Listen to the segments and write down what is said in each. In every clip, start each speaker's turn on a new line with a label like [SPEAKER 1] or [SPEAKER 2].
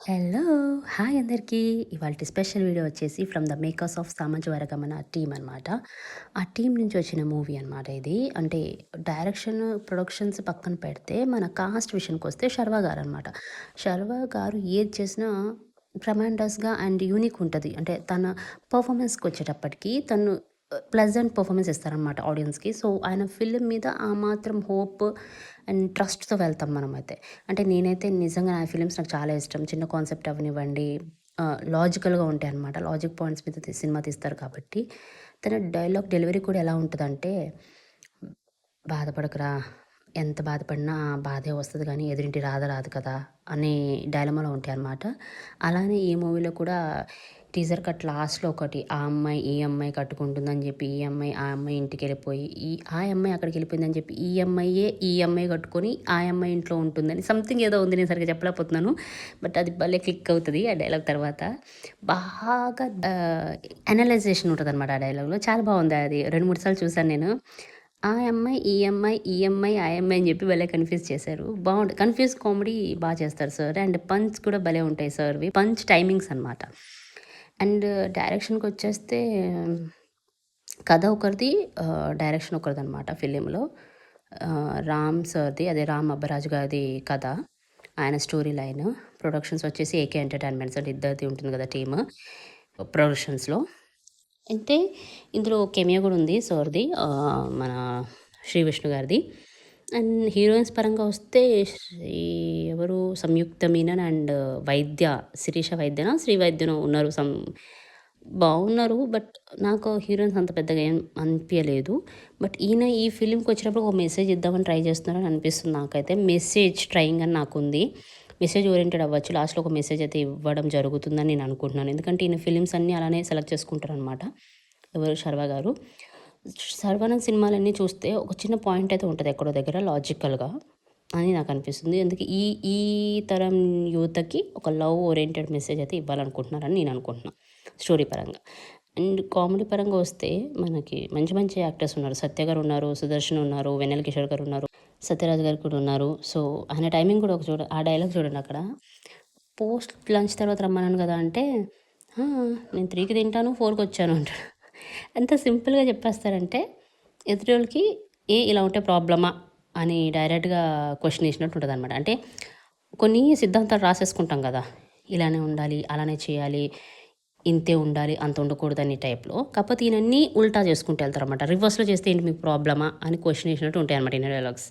[SPEAKER 1] Hello! Hi అందరికీ. ఇవాల్టి special video వచ్చేసి ఫ్రమ్ ద మేకర్స్ ఆఫ్ సామాజిక టీమ్ అనమాట. ఆ టీమ్ నుంచి వచ్చిన మూవీ అనమాట ఇది. అంటే డైరెక్షన్, ప్రొడక్షన్స్ పక్కన పెడితే మన కాస్ట్ విషయానికొస్తే శర్వా గారనమాట. శర్వా గారు ఏది చేసినా ట్రమాండస్‌గా అండ్ యూనిక్ ఉంటది. అంటే తన పర్ఫార్మెన్స్‌కొచ్చేటప్పటికి తను ప్లెజెంట్ పర్ఫార్మెన్స్ ఇస్తారనమాట ఆడియన్స్‌కి. సో, ఆయన ఫిల్మ్ మీద ఆ మాత్రం హోప్ అండ్ ట్రస్ట్‌తో వెళ్తాం మనమైతే. అంటే నేనైతే నిజంగా నా ఫిలిమ్స్ నాకు చాలా ఇష్టం. చిన్న కాన్సెప్ట్ అవ్వనివ్వండి, లాజికల్‌గా ఉంటాయనమాట. లాజిక్ పాయింట్స్ మీద సినిమా తీస్తారు కాబట్టి. తన డైలాగ్ డెలివరీ కూడా ఎలా ఉంటదంటే, బాధపడకురా, ఎంత బాధపడినా ఆ బాధే వస్తది గానీ ఎదురింటి రాధ రాదు కదా! అనే డైలమాలో ఉంటాయనమాట. అలానే ఈ మూవీలో కూడా టీజర్ కట్ లాస్ట్‌లో ఒకటి ఆ అమ్మాయి ఈ అమ్మాయి కట్టుకుంటుందని చెప్పి, ఈ అమ్మాయి ఆ అమ్మాయి ఇంటికెళ్ళిపోయి, ఆ అమ్మాయి అక్కడికెళ్ళిపోయిందని చెప్పి, ఈ అమ్మాయే ఈ అమ్మాయి కట్టుకొని ఆ అమ్మాయి ఇంట్లో ఉంటుందని సంథింగ్ ఏదో ఉంది. నేను సరిగ్గా చెప్పలేకపోతున్నాను. బట్ అది భలే క్లిక్ అవుతది ఆ డైలాగ్ తర్వాత. బాగా అనలైజేషన్ ఉంటదనమాట ఆ డైలాగ్‌లో. చాలా బావుంది అది. 2, 3 సార్లు చూసాను నేను. ఆ అమ్మాయి, ఈ అమ్మాయి, ఈ అమ్మాయి, ఆ అమ్మాయి అని చెప్పి భలే కన్‌ఫ్యూజ్ చేశారు. కన్‌ఫ్యూజ్ కామెడీ చేస్తారు సార్. అండ్ పంచ్ కూడా భలే ఉంటాయి సార్‌వి. పంచ్ టైమింగ్స్ అనమాట. అండ్ డైరెక్షన్‌కొచ్చేస్తే కథ ఒకరిది, డైరెక్షన్ ఒకరిదనమాట ఫిలింలో. రామ్ సార్‌ది, అదే రామ్ అబ్బరాజు గారిది కథ. ఆయన స్టోరీ లైన్. ప్రొడక్షన్స్ వచ్చేసి ఏకే ఎంటర్‌టైన్‌మెంట్స్ అంటే ఇద్దరిది ఉంటుంది కదా టీమ్ ప్రొడక్షన్స్‌లో. అయితే ఇందులో కెమియో కూడా ఉంది సార్‌ది, మన శ్రీ విష్ణు గారిది. అండ్ హీరోయిన్స్ పరంగా వస్తే ఎవరు సంయుక్త మీనన్ అండ్ వైద్య, శిరీష వైద్యనో, శ్రీ వైద్యనో ఉన్నారు. బాగున్నారు. బట్ నాకు హీరోయిన్స్ అంత పెద్దగా ఏం అనిపియలేదు. బట్ ఈయన ఈ ఫిల్మ్‌కి వచ్చినప్పుడు ఒక మెసేజ్ ఇద్దామని ట్రై చేస్తున్నారని అనిపిస్తుంది నాకైతే. మెసేజ్ ట్రైయింగ్ అని నాకుంది. మెసేజ్ ఓరియెంటెడ్ అవ్వచ్చు. లాస్ట్‌లో ఒక మెసేజ్ అయితే ఇవ్వడం జరుగుతుందని నేను అనుకుంటున్నాను. ఎందుకంటే ఈయన ఫిలిమ్స్ అన్నీ అలానే సెలెక్ట్ చేసుకుంటారనమాట. ఎవరు శర్వా గారు. శర్వానంద్ సినిమాలన్నీ చూస్తే ఒక చిన్న పాయింట్ అయితే ఉంటది ఎక్కడో దగ్గర లాజికల్‌గా అని నాకు అనిపిస్తుంది. అందుకే ఈ ఈ తరం యువతకి ఒక లవ్ ఓరియెంటెడ్ మెసేజ్ అయితే ఇవ్వాలనుకుంటున్నారని నేను అనుకుంటున్నా స్టోరీ పరంగా. అండ్ కామెడీ పరంగా వస్తే మనకి మంచి మంచి యాక్టర్స్ ఉన్నారు. సత్య గారు ఉన్నారు, సుదర్శన్ ఉన్నారు, వెన్నెల కిషోర్ గారు ఉన్నారు, సత్యరాజ్ గారు కూడా ఉన్నారు. సో, ఆయన టైమింగ్ కూడా ఆ డైలాగ్ చూడండి అక్కడ. పోస్ట్ లంచ్ తర్వాత రమ్మన్నాను కదా అంటే, "ఆ! నేను 3కి తింటాను, 4కి వచ్చాను" అంటాడు. ఎంత సింపుల్‌గా చెప్పేస్తారంటే ఎదుటోళ్ళకి ఇలా ఉంటే ప్రాబ్లమా అని డైరెక్ట్‌గా క్వెషన్ ఏసినట్టు ఉంటదనమాట. అంటే కొన్ని సిద్ధాంతాలు రాసేసుకుంటాం గదా! ఇలానే ఉండాలి, అలానే చేయాలి, ఇంతే ఉండాలి, అంత ఉండకూడదని టైప్‌లో. కాకపోతే ఈయనన్నీ ఉల్టా చేసుకుంటూ ఎళ్తారనమాట. రివర్స్‌లో చేస్తే ఏంటి మీకు ప్రాబ్లమా అని క్వెషన్ ఏసినట్టు ఉంటాయనమాట ఈయన డైలాగ్స్.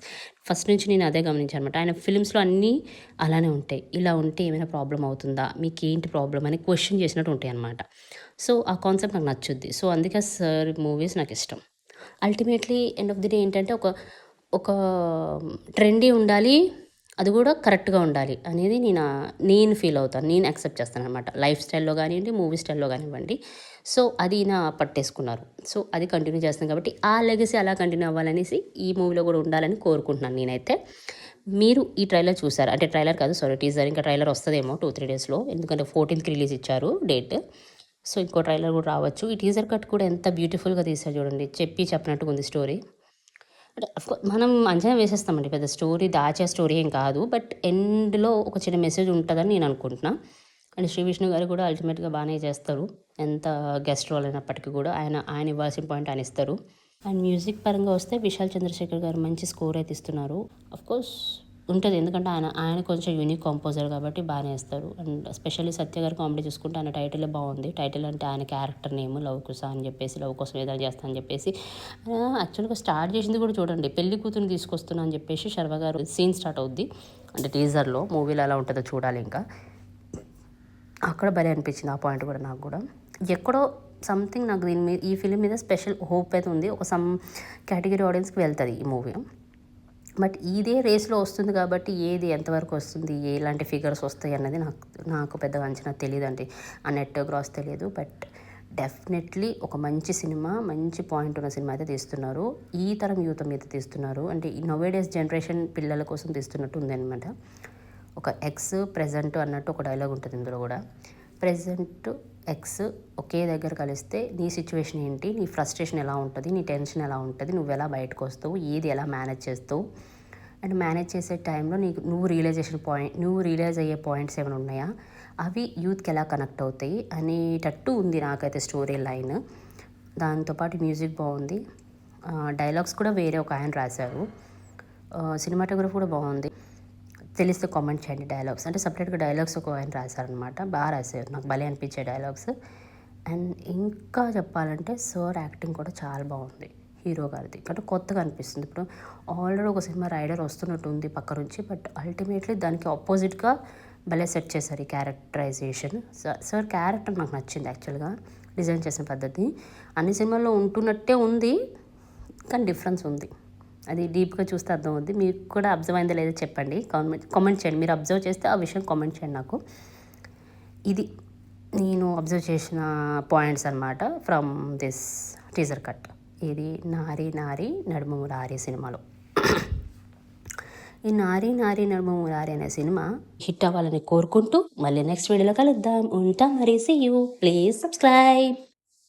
[SPEAKER 1] ఫస్ట్ నుంచి నేను అదే గమనించాననమాట. ఆయన ఫిల్మ్స్‌లో అన్నీ అలానే ఉంటాయి. ఇలా ఉంటే ఏమైనా ప్రాబ్లమ్ అవుతుందా? మీకేంటి ప్రాబ్లమ్ అని క్వెషన్ చేసినట్టు ఉంటాయనమాట. సో, ఆ కాన్సెప్ట్ నాకు నచ్చుద్ది. సో, అందుకే సార్ మూవీస్ నాకిష్టం. Ultimately end of the day ఏంటంటే ఒక ట్రెండీ ఉండాలి. అది గూడా కరెక్ట్‌గా ఉండాలి అనేది నేను ఫీల్ అవుతాను. నేను యాక్సెప్ట్ చేస్తాననమాట. లైఫ్ స్టైల్‌లో గానియండి, మూవీ స్టైల్‌లో గానివ్వండి. సో, అది పట్టేసుకున్నారు. సో, అది కంటిన్యూ చేస్తున్నాను కాబట్టి, ఆ లెగసీ అలా కంటిన్యూ అవ్వాలనేసి ఈ మూవీలో గూడా ఉండాలని కోరుకుంటున్నాను నేనైతే. మీరు ఈ ట్రైలర్ చూసారా? అంటే ట్రైలర్ కాదు, సారీ, టీజర్. ఇంకా ట్రైలర్ వస్తదేమో 2, 3 డేస్‌లో. ఎందుకంటే 14కి రిలీజ్ ఇచ్చారు డేట్. సో, ఇంకో ట్రైలర్ గూడా రావచ్చు. ఈ టీజర్ కట్ కూడా ఎంత బ్యూటిఫుల్‌గా తీశారు చూడండి. చెప్పినట్టుగా ఉంది స్టోరీ. అంటే మనం అంచనా వేసేస్తామండి. పెద్ద స్టోరీ దాచే స్టోరీ ఏం కాదు. బట్ ఎండ్‌లో ఒక చిన్న మెసేజ్ ఉంటదని నేను అనుకుంటున్నా. అండ్ శ్రీ విష్ణు గారు కూడా అల్టిమేట్‌గా బానే చేస్తారు. ఎంత గెస్ట్ రోల్ అయినప్పటికీ కూడా ఆయన ఇవ్వాల్సిన పాయింట్ ఆయన ఇస్తారు. అండ్ మ్యూజిక్ పరంగా వస్తే విశాల్ చంద్రశేఖర్ గారు మంచి స్కోర్ అయితే ఇస్తున్నారు. ఆఫ్‌కోర్స్ ఉంటది. ఎందుకంటే ఆయన కొంచెం యూనిక్ కంపోజర్ కాబట్టి బానే ఇస్తారు. అండ్ ఎస్పెషల్లీ సత్య గారు కామెడీ చూసుకుంటే ఆయన టైటిలే బావుంది. టైటిల్ అంటే ఆయన క్యారెక్టర్ నేమ్ లవ్ కుశ అని చెప్పేసి, లవ్ కోసం ఏదైనా చేస్తా అని చెప్పేసి. యాక్చువల్‌గా స్టార్ట్ చేసింది కూడా చూడండి. పెళ్లి కూతురిని తీసుకొస్తున్నా అని చెప్పేసి శర్వ గారు సీన్ స్టార్ట్ అవుద్ది. అంటే టీజర్‌లో. మూవీలో ఎలా ఉంటదో చూడాలి ఇంకా. అక్కడ భలే అనిపించింది ఆ పాయింట్ కూడా నాకు కూడా. ఎక్కడో సంథింగ్ నాకు ఈ ఫిల్మ్ మీద స్పెషల్ హోప్ అయితే ఉంది. ఒక కేటగిరీ ఆడియన్స్‌కి వెళ్తది ఈ మూవీ. బట్ ఇదే రేస్‌లో వస్తుంది కాబట్టి ఏది ఎంతవరకు వస్తుంది, ఎలాంటి ఫిగర్స్ వస్తాయి అన్నది నాకు పెద్దగా అంచనా తెలీదండి. ఆ నెట్ గ్రాస్ తెలియదు. బట్ డెఫినెట్లీ ఒక మంచి సినిమా, మంచి పాయింట్ ఉన్న సినిమా అయితే తీస్తున్నారు. ఈ తరం యూత్ మీద తీస్తున్నారు. అంటే ఈ నౌఏడేస్ జనరేషన్ పిల్లల కోసం తీస్తున్నట్టు ఉందనమాట. ఒక ఎక్స్, ప్రెజెంట్ అన్నట్టు ఒక డైలాగ్ ఉంటుంది ఇందులో కూడా. ప్రెజెంట్, ఎక్స్ ఒకే దగ్గర కలిస్తే నీ సిచ్యువేషన్ ఏంటి, నీ ఫ్రస్ట్రేషన్ ఎలా ఉంటుంది, నీ టెన్షన్ ఎలా ఉంటుంది, నువ్వెలా బయటకు వస్తావు, ఏది ఎలా మేనేజ్ చేస్తావు, అండ్ మేనేజ్ చేసే టైంలో నువ్వు రియలైజ్ అయ్యే పాయింట్స్ ఏమైనా ఉన్నాయా, అవి యూత్కి ఎలా కనెక్ట్ అవుతాయి అనేటట్టు ఉంది నాకైతే స్టోరీ లైన్. దాంతోపాటు మ్యూజిక్ బాగుంది, డైలాగ్స్ కూడా వేరే ఒక ఆయన రాశారు, సినిమాటోగ్రఫీ కూడా బాగుంది. తెలిస్తే కామెంట్ చేయండి. డైలాగ్స్ అంటే సపరేట్గా డైలాగ్స్ ఒక ఆయన రాశారనమాట, బాగా రాశారు, నాకు భలే అనిపించే డైలాగ్స్. అండ్ ఇంకా చెప్పాలంటే సార్ యాక్టింగ్ కూడా చాలా బాగుంది, హీరో గారిది. అంటే కొత్తగా అనిపిస్తుంది. ఇప్పుడు ఆల్రెడీ ఒక సినిమా రైడర్ వస్తున్నట్టు ఉంది పక్క నుంచి, బట్ అల్టిమేట్లీ దానికి ఆపోజిట్గా భలే సెట్ చేశారు ఈ క్యారెక్టరైజేషన్. సార్ క్యారెక్టర్ నాకు నచ్చింది యాక్చువల్గా, డిజైన్ చేసిన పద్ధతి. అన్ని సినిమాల్లో ఉంటున్నట్టే ఉంది, కానీ డిఫరెన్స్ ఉంది. అది డీప్గా చూస్తే అర్థం అవుద్ది. మీకు కూడా అబ్జర్వ్ అయిందో లేదో చెప్పండి, కామెంట్ చేయండి. మీరు అబ్జర్వ్ చేస్తే ఆ విషయం కామెంట్ చేయండి నాకు. ఇది నేను అబ్జర్వ్ చేసిన పాయింట్స్ అనమాట ఫ్రమ్ దిస్ టీజర్ కట్. ఇది నారీ నారీ నడుమ మురారి సినిమాలో. ఈ నారీ నారీ నడుమ మురారి అనే సినిమా హిట్ అవ్వాలని కోరుకుంటూ మళ్ళీ నెక్స్ట్ వీడియోలో కలుద్దాం. ఉంటాం మరి, సీ యూ. Please subscribe.